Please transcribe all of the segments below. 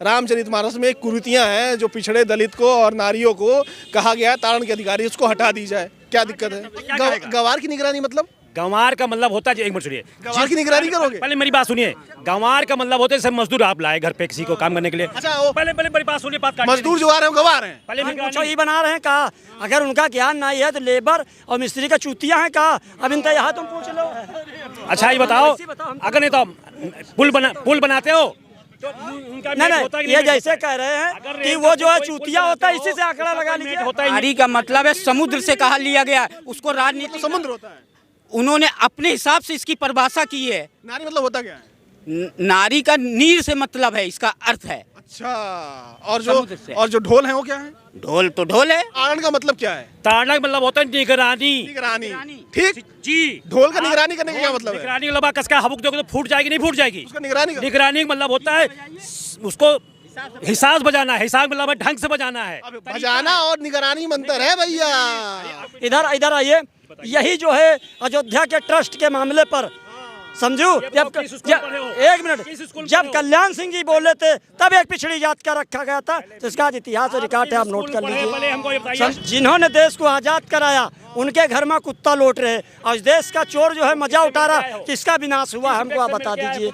रामचरितमानस में कुरीतियां हैं जो पिछड़े दलित को और नारियों को कहा गया है तारण के अधिकारी, उसको हटा दी जाए। क्या दिक्कत है? गंवार की निगरानी मतलब? गंवार का मतलब होता है, एक मिनट सुनिए, गंवार की निगरानी करोगे? पहले मेरी बात सुनिए। गंवार का मतलब होता है सब मजदूर आप लाए घर पे किसी को काम करने के लिए। अच्छा, पहले मेरी बात सुनिए, बात मजदूर जो आ रहे हैं गंवार हैं। पहले ये बना रहे हैं कहा, अगर उनका ज्ञान नहीं है तो लेबर और मिस्त्री का चूतिया है कहा। अब इनका यहाँ तुम पूछ लो। अच्छा ये बताओ, अगर नहीं तो पुल बनाते हो तो नहीं, ये जैसे कह रहे हैं कि वो जो है चूतिया होता है, इसी से आंकड़ा लगा लीजिए। नारी का मतलब है समुद्र से कहा लिया गया, उसको राजनीति समुद्र होता है। उन्होंने अपने हिसाब से इसकी परिभाषा की है। नारी मतलब होता क्या है? नारी का नीर से मतलब है, इसका अर्थ है। अच्छा, और जो ढोल है वो क्या है? ढोल तो ढोल है। तारण का मतलब क्या है? ताड़ना का मतलब होता है निगरानी। निगरानी, ठीक जी। ढोल का निगरानी करने का क्या मतलब है? निगरानी मतलब कस का हबुक दोगे तो फूट जाएगी, नहीं फूट जाएगी। उसका निगरानी निगरानी का मतलब होता है उसको हिसाब बजाना है। हिसाब मतलब ढंग से बजाना है। बजाना और निगरानी में अंतर है भैया। इधर आइए। यही जो है अयोध्या के ट्रस्ट के मामले पर समझू, एक मिनट, जब कल्याण सिंह जी बोले थे तब एक पिछड़ी जात का रखा गया था, तो इसका इतिहास और रिकॉर्ड है, आप नोट कर लीजिए। जिन्होंने देश को आजाद कराया उनके घर में कुत्ता लौट रहे, और इस देश का चोर जो है मजा उठा रहा, किसका विनाश हुआ हमको आप बता दीजिए।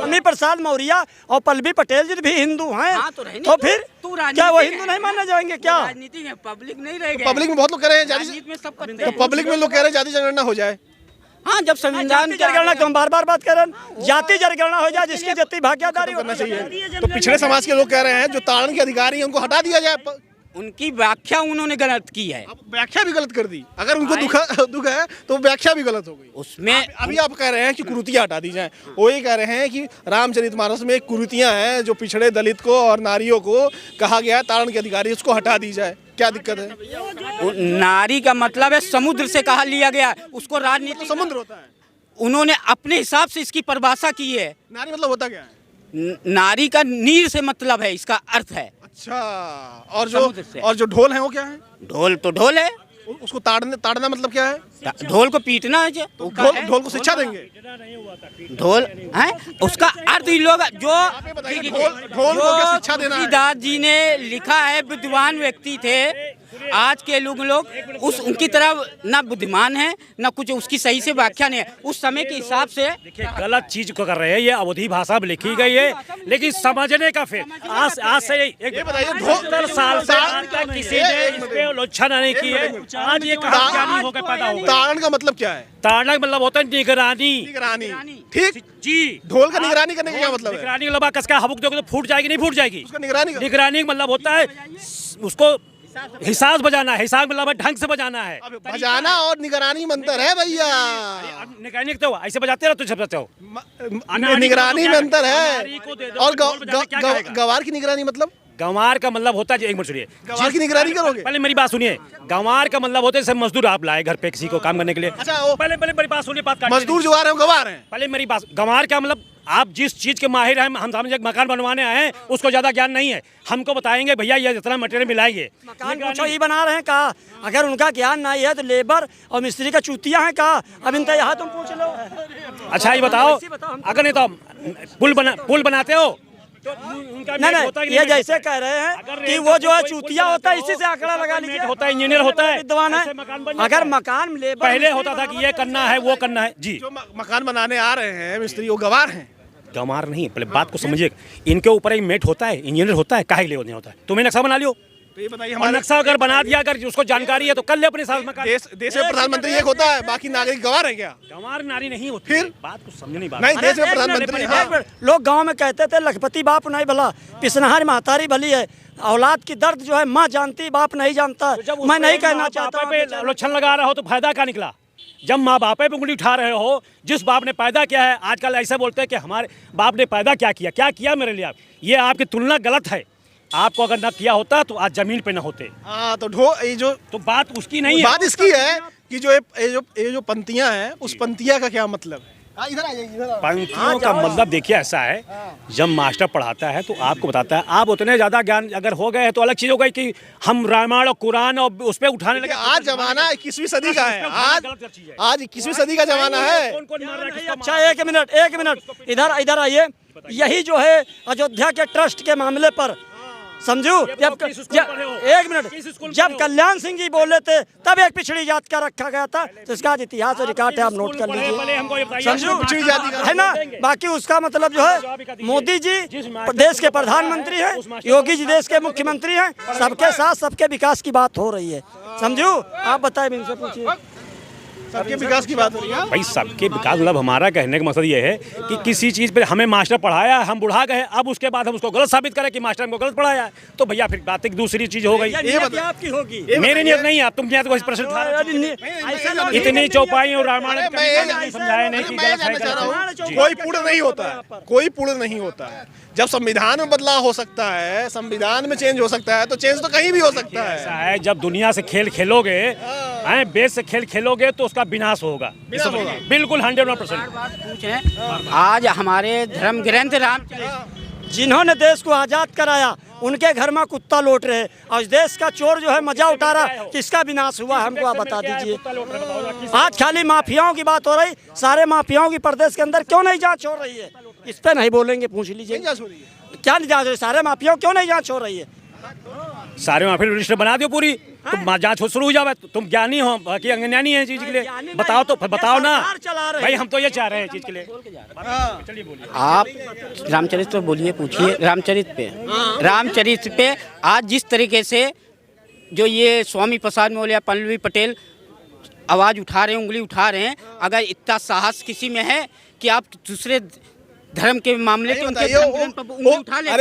अमी प्रसाद मौर्य और पल्लवी पटेल जी भी हिंदू हैं, तो फिर क्या वो हिंदू नहीं माने जाएंगे? क्या राजनीति में पब्लिक नहीं रहेगा? पब्लिक में बहुत लोग कह रहे हैं तो पब्लिक में लोग कह रहे हैं जाति जनगणना हो जाए। हाँ, जब संविधान जनगणना तो हम बार बात कर रहे हैं, जाति जनगणना हो जाए, जिसकी जितनी भागीदारी करना चाहिए। तो पिछड़े समाज के लोग कह रहे हैं जो तारण के अधिकारी हैं उनको हटा दिया जाए। उनकी व्याख्या उन्होंने गलत की है। व्याख्या भी गलत कर दी। अगर उनको दुख है तो व्याख्या भी गलत हो गई उसमें। अभी आप कह रहे हैं कि कुरीतियां हटा दी जाएं, वो ये कह रहे हैं कि रामचरितमानस में कुरीतियां हैं जो पिछड़े दलित को और नारियों को कहा गया है तारण के अधिकारी, उसको हटा दी जाए। क्या दिक्कत है? नारी का मतलब है समुद्र से कहा लिया गया, उसको राजनीति समुद्र होता है। उन्होंने अपने हिसाब से इसकी परिभाषा की है। नारी मतलब होता क्या है? नारी का नीर से मतलब है, इसका अर्थ है। अच्छा, और जो ढोल है वो क्या है? ढोल तो ढोल है। उसको ताड़ना मतलब क्या है? ढोल को पीटना है। ढोल को शिक्षा देंगे? ढोल है उसका अर्थ। ही लोग जो ढोल को क्या शिक्षा देना है? दास जी ने लिखा है, विद्वान व्यक्ति थे। आज के लोग उनकी तरह ना बुद्धिमान है ना कुछ, उसकी सही से व्याख्या नहीं है। उस समय के हिसाब से देखिए गलत चीज को कर रहे हैं। ये अवधी भाषा में लिखी गई है, लेकिन समझने का फिर आज से ये बताइए, 70 साल से आज तक किसी ने इस पे आलोचना नहीं की है। आज ये कहा ज्ञानी होकर पैदा हो गए। तारण का मतलब क्या है? ताड़ना का मतलब होता है निगरानी। निगरानी, ठीक जी। ढोल का निगरानी करने का क्या मतलब है? निगरानी मतलब कस का हबुक दोगे तो फूट जाएगी, नहीं फूट जाएगी। उसका निगरानी का मतलब होता है उसको हिसाब बजाना है। हिसाब मतलब ढंग से बजाना है। बजाना और निगरानी में अंतर है भैया। निगरानी तो ऐसे बजाते रहो, तुम बजाते हो। निगरानी में अंतर है। और गंवार की निगरानी मतलब? गंवार का मतलब होता है, एक मिनट सुनिए, गंवार की निगरानी करोगे? पहले मेरी बात सुनिए। गंवार का मतलब होता है सब मजदूर आप लाए घर पे किसी को काम करने के लिए। अच्छा, पहले मेरी बात सुनिए, बात मजदूर जो आ रहे हैं गंवार हैं। पहले मेरी बात, गंवार का मतलब आप जिस चीज के माहिर हैं, हम समझे मकान बनवाने आए हैं, उसको ज्यादा ज्ञान नहीं है। हमको बताएंगे भैया ये जितना मटेरियल मिलाएंगे। मकान पूछो, ये बना रहे हैं कहा, अगर उनका ज्ञान नहीं है तो लेबर और मिस्त्री का चूतिया है कहा। अब इनका यहाँ तुम पूछ लो। अच्छा ये बताओ, अगर नहीं तो पुल बनाते हो तो नहीं, ये जैसे कह रहे हैं कि वो जो है चूतिया होता है, इसी से आंकड़ा लगा लीजिए। होता है, इंजीनियर होता है, विद्वान है। अगर मकान लेबर पहले होता था कि ये करना है वो करना है जी। जो मकान बनाने आ रहे हैं मिस्त्री, वो गंवार हैं? गंवार नहीं, पहले बात को समझिए। इनके ऊपर एक मेट होता है, इंजीनियर होता है, काहे लिए नहीं होता है? तुम्हें नक्शा बना लियो। तो ये बताइए, हमारा नक्शा अगर बना दिया, अगर उसको जानकारी है तो कर ले अपने साथ मकान। देश में प्रधानमंत्री एक होता है, बाकी नागरिक गंवार है क्या? गंवार नारी नहीं होती। फिर बात को समझ नहीं, नहीं, देश में प्रधानमंत्री। लोग गांव में कहते थे लखपति बाप नहीं भला, पिसनहार महतारी भली है। औलाद की दर्द जो है माँ जानती, बाप नहीं जानता। मैं नहीं कहना चाहता आलोचना लगा रहा हो तो फायदा क्या निकला? जब माँ बाप पे उंगली उठा रहे हो, जिस बाप ने पैदा किया है, आजकल ऐसे बोलते हैं कि हमारे बाप ने पैदा क्या किया मेरे लिए। ये आपकी तुलना गलत है। आपको अगर ना किया होता तो आज जमीन पे ना होते। हाँ, तो तो बात उसकी नहीं है। बात इसकी है कि ये जो पंक्तियां हैं, उस पंक्तियां का क्या मतलब है? इधर आ जाइए, इधर आ। पंक्तियों का मतलब देखिए ऐसा है, जब मास्टर पढ़ाता है तो आपको बताता है, आप उतने ज़्यादा ज्ञान अगर हो गए तो अलग चीज़ हो गई कि हम रामायण और कुरान और उस पर उठाने लगे। आज जमाना 21वीं सदी का है, आज 21वीं सदी का जमाना है। कौन कौन मार रहा है, किसको मार अच्छा एक मिनट इधर आइए। यही जो है अयोध्या के ट्रस्ट के मामले पर समझू, एक मिनट, जब कल्याण सिंह जी बोले थे तब एक पिछड़ी जात का रखा गया था, तो इसका आज इतिहास और रिकॉर्ड है, आप नोट कर लीजिए, समझू, पिछड़ी जाति का है ना। बाकी उसका मतलब जो है मोदी जी देश के प्रधानमंत्री हैं, योगी जी देश के मुख्यमंत्री हैं, सबके साथ सबके विकास की बात हो रही है, समझू। आप बताएं, इनसे पूछिए। सबके विकास की बात हो रही है। भाई सबके विकास मतलब हमारा कहने का मकसद ये है कि किसी चीज़ पे हमें मास्टर पढ़ाया, हम बुढ़ा गए, अब उसके बाद हम उसको गलत साबित करें कि मास्टर हमको गलत पढ़ाया है, तो भैया फिर बात एक दूसरी चीज़ हो गई। ये आपकी होगी, मेरी नियत नहीं है, तुम नियत को इस प्रश्न उठा रहे हो। इतनी चौपाई और रामायण समझाया नहीं कि गलत है। कोई पूर्ण नहीं होता है, कोई पूर्ण नहीं होता है। जब संविधान में बदलाव हो सकता है, संविधान में चेंज हो सकता है, तो चेंज तो कहीं भी हो सकता है। ऐसा है, जब दुनिया से खेल खेलोगे, बेस से खेल खेलोगे तो उसका विनाश होगा, बिल्कुल 100%। पूछें, आज हमारे धर्म ग्रंथ जिन्होंने देश को आजाद कराया उनके घर में कुत्ता लौट रहे, और इस देश का चोर जो है मजा उठा रहा, किसका विनाश हुआ हमको आप बता दीजिए। आज खाली माफियाओं की बात हो रही, सारे माफियाओं की प्रदेश के अंदर क्यों नहीं जांच हो रही है, इस पे नहीं बोलेंगे, पूछ लीजिए क्या नहीं जांच हो रही, सारे माफियाओं क्यों नहीं जांच हो रही है। सारे माफिया रजिस्टर बना दियो पूरी, तुम जांच शुरू हो जाए। तुम ज्ञानी हो कि अज्ञानी है चीज के लिए, बताओ तो बताओ ना भाई, हम तो ये चाह रहे हैं चीज के लिए। चलिए बोलिए। आप रामचरित पे बोलिए, पूछिए रामचरित पे आज जिस तरीके से जो ये स्वामी प्रसाद मौर्य या पल्लवी पटेल आवाज़ उठा रहे हैं, उंगली उठा रहे हैं, अगर इतना साहस किसी में है कि आप दूसरे धर्म के मामले के उनके उंगली उठा ले,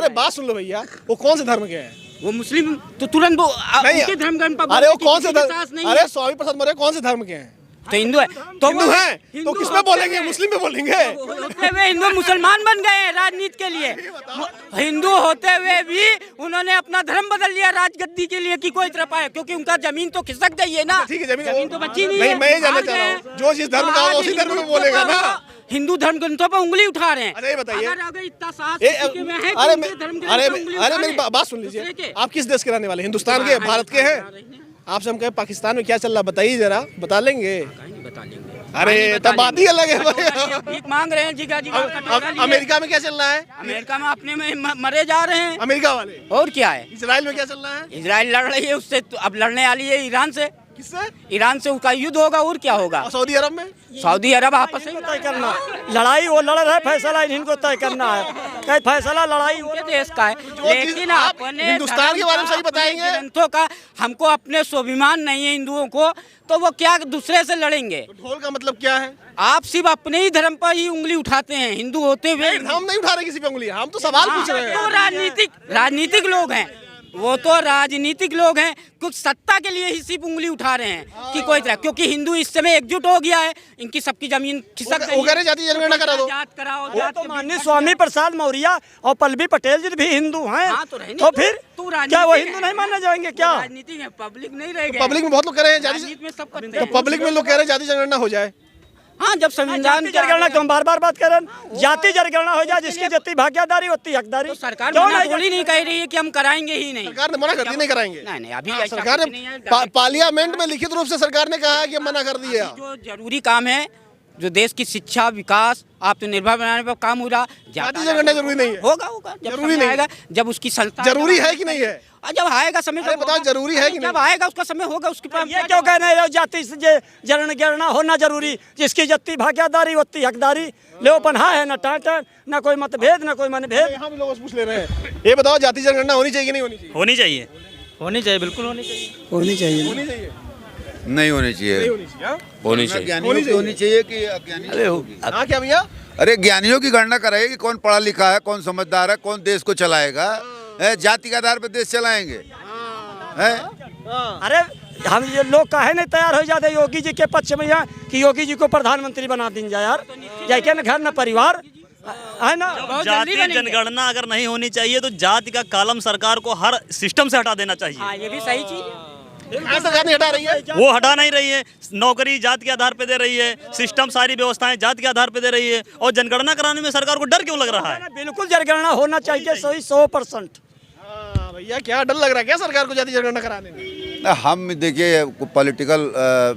बात सुन लो भैया, वो कौन से धर्म के हैं? वो मुस्लिम तो तुरंत वो उनके धर्म पर, अरे वो कौन से धर्म, अरे स्वामी प्रसाद मौर्य कौन से धर्म के हैं? तो हिंदू है, तो हिंदू हैं, तो किस पे बोलेंगे, मुस्लिम पे बोलेंगे? वे हिंदू मुसलमान बन गए हैं राजनीति के लिए, हिंदू होते हुए भी उन्होंने अपना धर्म बदल लिया राजगद्दी के लिए कि कोई तरफ आए, क्योंकि उनका जमीन तो खिसक गई है ना। ठीक है, जमीन तो बची नहीं है। मैं ये जानना चाह रहा हूँ, जो जिस धर्म का होगा उसी धर्म में बोलेगा ना। हिंदू धर्म ग्रंथों पर उंगली उठा रहे हैं। अरे बताइए, अगर इतना साहस किसी में है कि उनके धर्म ग्रंथ पर उंगली अरे उठा मेरी रहे हैं, बात सुन लीजिए, आप किस देश के रहने वाले? हिंदुस्तान के, भारत के हैं? आपसे हम कहें पाकिस्तान में क्या चल रहा बताइए जरा, बता लेंगे? बता लेंगे। अरे तब बात ही अलग है। भीख मांग रहे हैं, जिगा अमेरिका में क्या चल रहा है? अमेरिका में अपने में मरे जा रहे हैं अमेरिका वाले। और क्या है? इजराइल में क्या चल रहा है? इजराइल लड़ रही है उससे, तो अब लड़ने वाली है ईरान से। किससे? ईरान से उसका युद्ध होगा, और क्या होगा? और सऊदी अरब में? सऊदी अरब आपस में तय करना, लड़ाई वो लड़ रहे, फैसला इनको तय करना है, कहीं फैसला लड़ाई उनके देश का है। लेकिन अपने हिंदुस्तान के बारे में सही बताएंगे। ग्रंथों का हमको अपने स्वाभिमान नहीं है हिंदुओं को, तो वो क्या दूसरे से लड़ेंगे? ढोल का मतलब क्या है? आप सिर्फ अपने ही धर्म पर ही उंगली उठाते हैं, हिंदू होते हुए। हम नहीं उठा रहे किसी पे उंगली, हम तो सवाल पूछ रहे हैं। तो राजनीतिक लोग हैं, वो तो राजनीतिक लोग हैं, कुछ सत्ता के लिए ही सिर्फ उंगली उठा रहे हैं कि कोई तरह, क्योंकि हिंदू इस समय एकजुट हो गया है, इनकी सबकी जमीन खिसक गई है। जाति जनगणना करा दो। जात कराओ, वो जात तो के माननीय बीच स्वामी प्रसाद मौर्य और पल्लवी पटेल जी भी हिंदू हैं, हाँ, तो तो फिर तू क्या वो हिंदू नहीं माने जाएंगे क्या? राजनीति में पब्लिक नहीं रह गए। पब्लिक में बहुत लोग कह रहे हैं जाति, राजनीति में सब करते तो हैं। पब्लिक में लोग कह रहे हैं जाति जनगणना हो जाए। हाँ, जब संविधान जाति जनगणना क्यों बार-बार बात कर रहे हैं? जाति जनगणना हो जाए, जिसकी जितनी भागीदारी होती हकदारी। तो सरकार क्यों मना नहीं? थोड़ी नहीं कह रही है कि हम कराएंगे ही नहीं। सरकार ने मना कर दी, नहीं कराएंगे। नहीं, अभी ऐसा सरकार कुछ नहीं है। ने पार्लियामेंट में लिखित रूप से सरकार ने कहा है कि मना कर दिया। जो जरूरी काम है, जो देश की शिक्षा, विकास, आत्मनिर्भर बनाने पर काम हो रहा, जाति जनगणना जरूरी नहीं है। होगा जब जरूरी समय नहीं आएगा, जब उसकी संस्था जरूरी है कि नहीं है? जब आएगा समय, अरे बताओ, जरूरी है कि जब आएगा उसका समय होगा, उसके पास ये क्यों कह रहे हो जाति से जनगणना होना जरूरी, जिसकी जितनी भागीदारी होती हकदारी, ले पन्हा है, न टाटा, न कोई मतभेद, न कोई मनभेद। यहाँ भी लोग पूछ ले रहे हैं, ये बताओ जाति जनगणना होनी चाहिए कि नहीं होनी चाहिए? होनी चाहिए, होनी चाहिए, बिल्कुल होनी चाहिए, होनी चाहिए। नहीं होनी चाहिए, होनी चाहिए। ज्ञानियों की होनी चाहिए कि अज्ञानी? हाँ क्या भैया? अरे ज्ञानियों की गणना कराइए कि कौन पढ़ा लिखा है, कौन समझदार है, कौन देश को चलाएगा। जाति के आधार पर देश चलाएंगे? अरे हम ये लोग काहे नहीं तैयार हो जाते योगी जी के पक्ष में यहाँ कि योगी जी को प्रधानमंत्री बना दीजिए यार, जाके न घर न परिवार है ना। जाति जनगणना अगर नहीं होनी चाहिए तो जाति का कॉलम सरकार को हर सिस्टम से हटा देना चाहिए। हाँ, ये भी सही चीज है। हाँ, सरकार नहीं हटा रही है। वो हटा नहीं रही है। नौकरी जात के आधार पे दे रही है, सिस्टम सारी व्यवस्थाएं जात के आधार पे दे रही है, और जनगणना कराने में सरकार को डर क्यों लग रहा है? बिल्कुल जनगणना होना चाहिए, सही 100%। हाँ, भैया क्या डर लग रहा है क्या सरकार को जाति जनगणना कराने में? हम देखिए पॉलिटिकल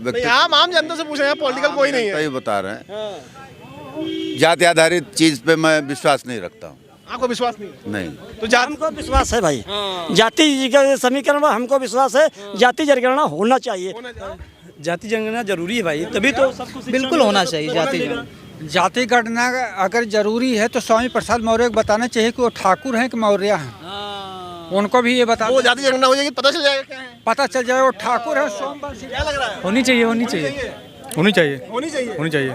व्यक्ति हम आम जनता से पूछ रहे हैं, पॉलिटिकल कोई नहीं है। सही बता रहे हैं। जाति आधारित चीज पे मैं विश्वास नहीं रखता हूँ। आपको विश्वास नहीं है? नहीं। तो जाति हमको विश्वास है भाई, जाति के समीकरण में हमको विश्वास है, जाति जनगणना होना चाहिए। जाति जनगणना जरूरी है भाई, तभी तो सब कुछ बिल्कुल होना चाहिए जाति जनगणना। जाति गणना अगर जरूरी है तो स्वामी प्रसाद मौर्य को बताना चाहिए कि वो ठाकुर हैं कि मौर्य हैं। उनको भी ये बता वो जाति जनगणना हो जाएगी, पता चल जाएगा क्या है। पता चल जाए वो ठाकुर है सोमवार। क्या लग रहा है? होनी चाहिए, होनी चाहिए, होनी चाहिए, होनी चाहिए, होनी चाहिए,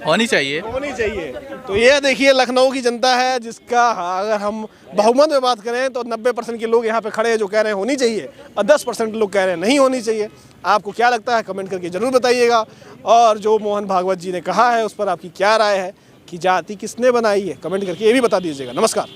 होनी चाहिए, होनी चाहिए। तो ये देखिए लखनऊ की जनता है जिसका अगर हम बहुमत में बात करें तो 90% के लोग यहाँ पे खड़े हैं जो कह रहे हैं होनी चाहिए, और 10% लोग कह रहे हैं नहीं होनी चाहिए। आपको क्या लगता है कमेंट करके जरूर बताइएगा। और जो मोहन भागवत जी ने कहा है उस पर आपकी क्या राय है कि जाति किसने बनाई है, कमेंट करके ये भी बता दीजिएगा। नमस्कार।